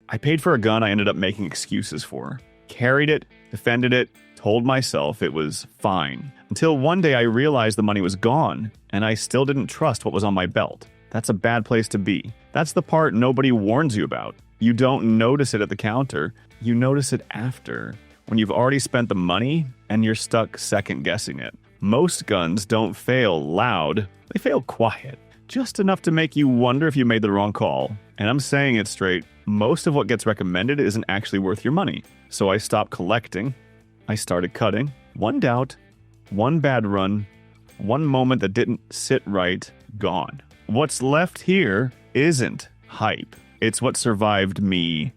I paid for a gun I ended up making excuses for. Carried it, defended it, told myself it was fine. Until one day I realized the money was gone, and I still didn't trust what was on my belt. That's a bad place to be. That's the part nobody warns you about. You don't notice it at the counter. You notice it after, when you've already spent the money and you're stuck second-guessing it. Most guns don't fail loud. They fail quiet. Just enough to make you wonder if you made the wrong call. And I'm saying it straight, most of what gets recommended isn't actually worth your money. So I stopped collecting. I started cutting. One doubt, one bad run, one moment that didn't sit right, gone. What's left here isn't hype. It's what survived me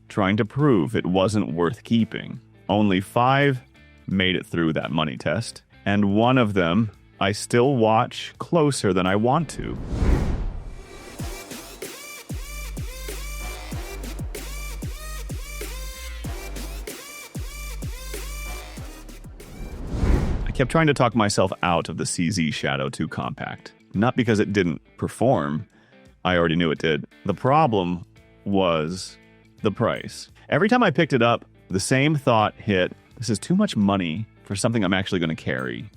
trying to prove it wasn't worth keeping. Only 5 made it through that money test, and one of them I still watch closer than I want to. I kept trying to talk myself out of the CZ Shadow 2 Compact. Not because it didn't perform. I already knew it did. The problem was the price. Every time I picked it up, the same thought hit. This is too much money for something I'm actually going to carry.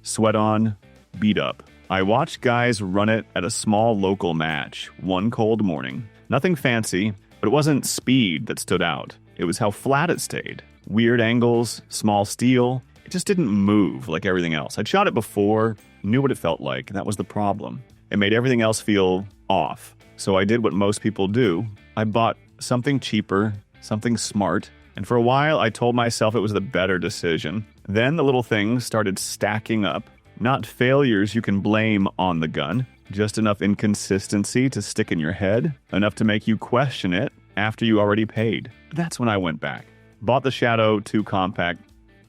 Sweat on, beat up. I watched guys run it at a small local match one cold morning. Nothing fancy, but it wasn't speed that stood out. It was how flat it stayed. Weird angles, small steel. It just didn't move like everything else. I'd shot it before, knew what it felt like, and that was the problem. It made everything else feel off. So I did what most people do. I bought something cheaper, something smart, and for a while I told myself it was the better decision. Then the little things started stacking up. Not failures you can blame on the gun, just enough inconsistency to stick in your head, enough to make you question it after you already paid. That's when I went back. Bought the Shadow 2 Compact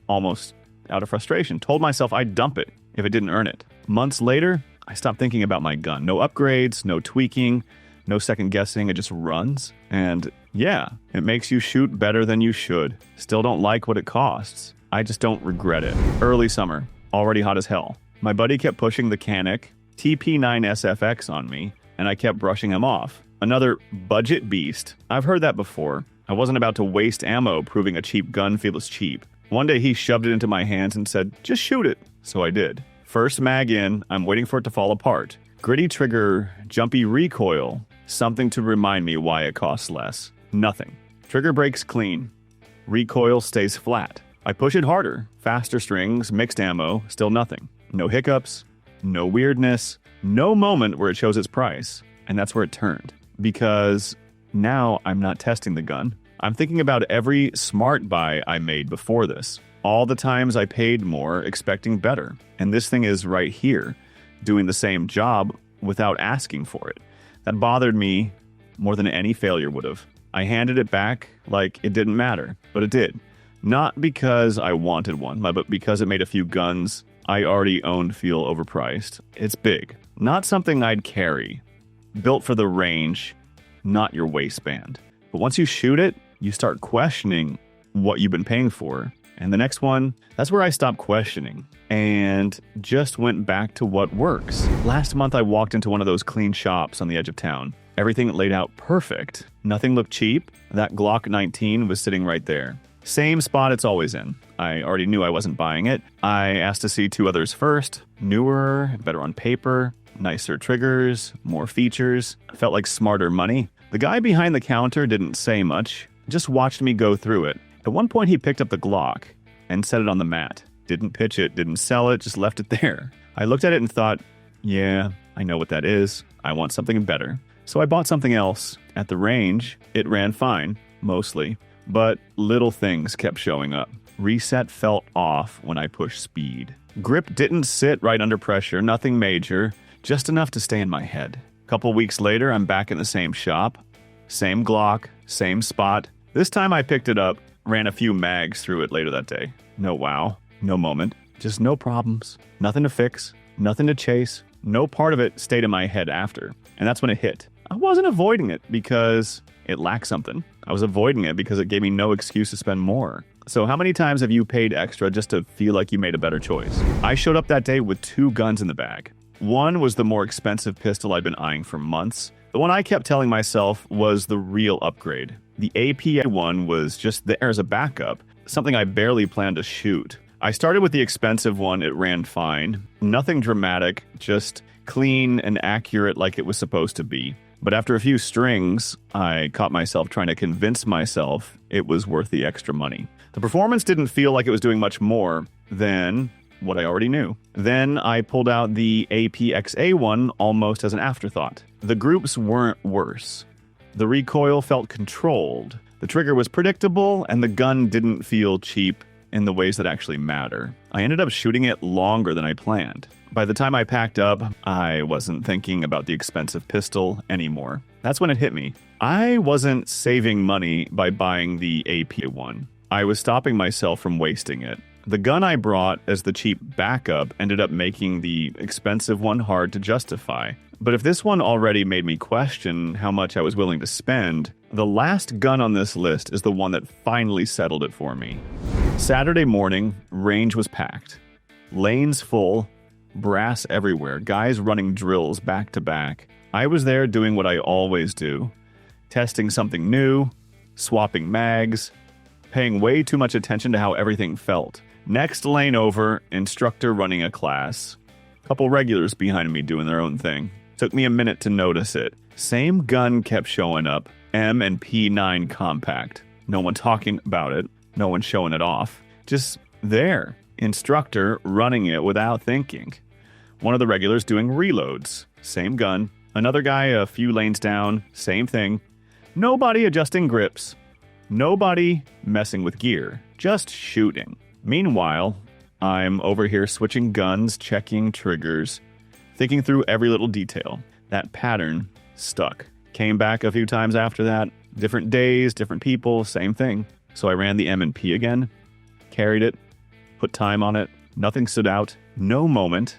almost out of frustration. Told myself I'd dump it if it didn't earn it. Months later, I stopped thinking about my gun. No upgrades, no tweaking, no second guessing. It just runs. And yeah, it makes you shoot better than you should. Still don't like what it costs. I just don't regret it. Early summer, already hot as hell. My buddy kept pushing the Canik TP9 SFX on me, and I kept brushing him off. Another budget beast. I've heard that before. I wasn't about to waste ammo proving a cheap gun feels cheap. One day he shoved it into my hands and said, just shoot it. So I did. First mag in, I'm waiting for it to fall apart. Gritty trigger, jumpy recoil, something to remind me why it costs less. Nothing. Trigger breaks clean. Recoil stays flat. I push it harder. Faster strings, mixed ammo, still nothing. No hiccups, no weirdness, no moment where it shows its price. And that's where it turned. Because now I'm not testing the gun. I'm thinking about every smart buy I made before this. All the times I paid more, expecting better. And this thing is right here, doing the same job without asking for it. That bothered me more than any failure would have. I handed it back like it didn't matter, but it did. Not because I wanted one, but because it made a few guns I already owned feel overpriced. It's big. Not something I'd carry. Built for the range, not your waistband. But once you shoot it, you start questioning what you've been paying for. And the next one, that's where I stopped questioning and just went back to what works. Last month, I walked into one of those clean shops on the edge of town. Everything laid out perfect. Nothing looked cheap. That Glock 19 was sitting right there. Same spot it's always in. I already knew I wasn't buying it. I asked to see 2 others first. Newer, better on paper, nicer triggers, more features. Felt like smarter money. The guy behind the counter didn't say much, just watched me go through it. At one point, he picked up the Glock and set it on the mat. Didn't pitch it, didn't sell it, just left it there. I looked at it and thought, yeah, I know what that is. I want something better. So I bought something else. At the range, it ran fine, mostly, but little things kept showing up. Reset felt off when I pushed speed. Grip didn't sit right under pressure, nothing major, just enough to stay in my head. A couple weeks later, I'm back in the same shop. Same Glock, same spot. This time I picked it up, ran a few mags through it later that day. No wow, no moment, just no problems. Nothing to fix, nothing to chase. No part of it stayed in my head after. And that's when it hit. I wasn't avoiding it because it lacked something. I was avoiding it because it gave me no excuse to spend more. So how many times have you paid extra just to feel like you made a better choice? I showed up that day with 2 guns in the bag. One was the more expensive pistol I'd been eyeing for months. The one I kept telling myself was the real upgrade. The APA one was just there as a backup, something I barely planned to shoot. I started with the expensive one. It ran fine. Nothing dramatic, just clean and accurate like it was supposed to be. But after a few strings, I caught myself trying to convince myself it was worth the extra money. The performance didn't feel like it was doing much more than what I already knew. Then I pulled out the APXA one almost as an afterthought. The groups weren't worse. The recoil felt controlled. The trigger was predictable, and the gun didn't feel cheap in the ways that actually matter. I ended up shooting it longer than I planned. By the time I packed up, I wasn't thinking about the expensive pistol anymore. That's when it hit me. I wasn't saving money by buying the AP one. I was stopping myself from wasting it. The gun I brought as the cheap backup ended up making the expensive one hard to justify. But if this one already made me question how much I was willing to spend, the last gun on this list is the one that finally settled it for me. Saturday morning, range was packed. Lanes full, brass everywhere, guys running drills back to back. I was there doing what I always do, testing something new, swapping mags, paying way too much attention to how everything felt. Next lane over, instructor running a class. Couple regulars behind me doing their own thing. Took me a minute to notice it. Same gun kept showing up, M and P9 compact. No one talking about it, no one showing it off. Just there. Instructor running it without thinking. One of the regulars doing reloads. Same gun. Another guy a few lanes down. Same thing. Nobody adjusting grips. Nobody messing with gear. Just shooting. Meanwhile, I'm over here switching guns, checking triggers, thinking through every little detail. That pattern stuck. Came back a few times after that. Different days, different people, same thing. So I ran the M&P again. Carried it. Put time on it. Nothing stood out. No moment.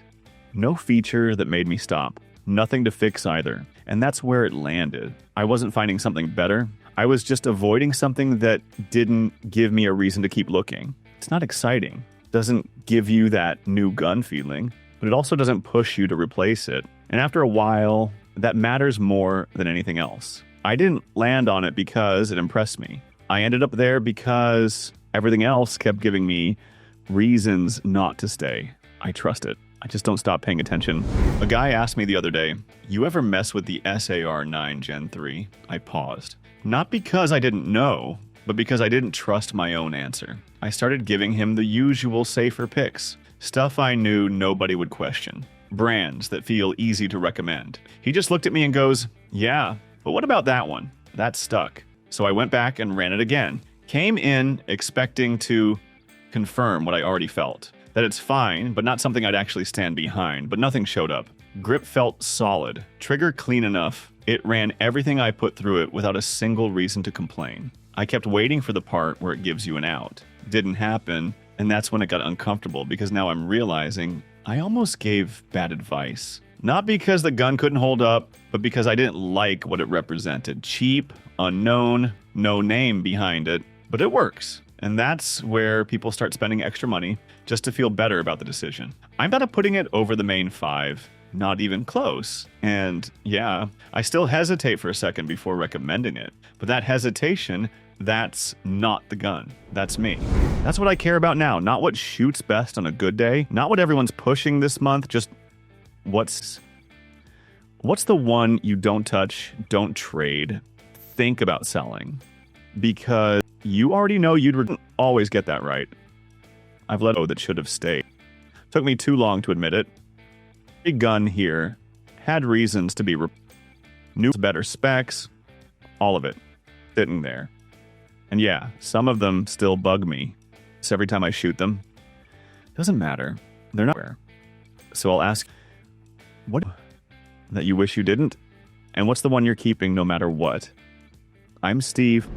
No feature that made me stop. Nothing to fix either. And that's where it landed. I wasn't finding something better. I was just avoiding something that didn't give me a reason to keep looking. It's not exciting. It doesn't give you that new gun feeling, but it also doesn't push you to replace it. And after a while, that matters more than anything else. I didn't land on it because it impressed me. I ended up there because everything else kept giving me reasons not to stay. I trust it. I just don't stop paying attention. A guy asked me the other day, "You ever mess with the SAR-9 Gen 3? I paused. Not because I didn't know, but because I didn't trust my own answer. I started giving him the usual safer picks. Stuff I knew nobody would question. Brands that feel easy to recommend. He just looked at me and goes, "Yeah, but what about that one? That stuck." So I went back and ran it again. Came in expecting to confirm what I already felt. That it's fine, but not something I'd actually stand behind, but nothing showed up. Grip felt solid. Trigger clean enough. It ran everything I put through it without a single reason to complain. I kept waiting for the part where it gives you an out. Didn't happen, and that's when it got uncomfortable because now I'm realizing I almost gave bad advice. Not because the gun couldn't hold up, but because I didn't like what it represented. Cheap, unknown, no name behind it, but it works. And that's where people start spending extra money just to feel better about the decision. I'm not putting it over the main 5, not even close. And yeah, I still hesitate for a second before recommending it. But that hesitation, that's not the gun. That's me. That's what I care about now, not what shoots best on a good day, not what everyone's pushing this month, just what's the one you don't touch, don't trade, think about selling. Because you already know you'd always get that right. I've let go that should have stayed. Took me too long to admit it. Big gun here had reasons to be new, better specs, all of it sitting there. And yeah, some of them still bug me. So every time I shoot them, doesn't matter. They're not rare. So I'll ask, what that you wish you didn't? And what's the one you're keeping no matter what? I'm Steve.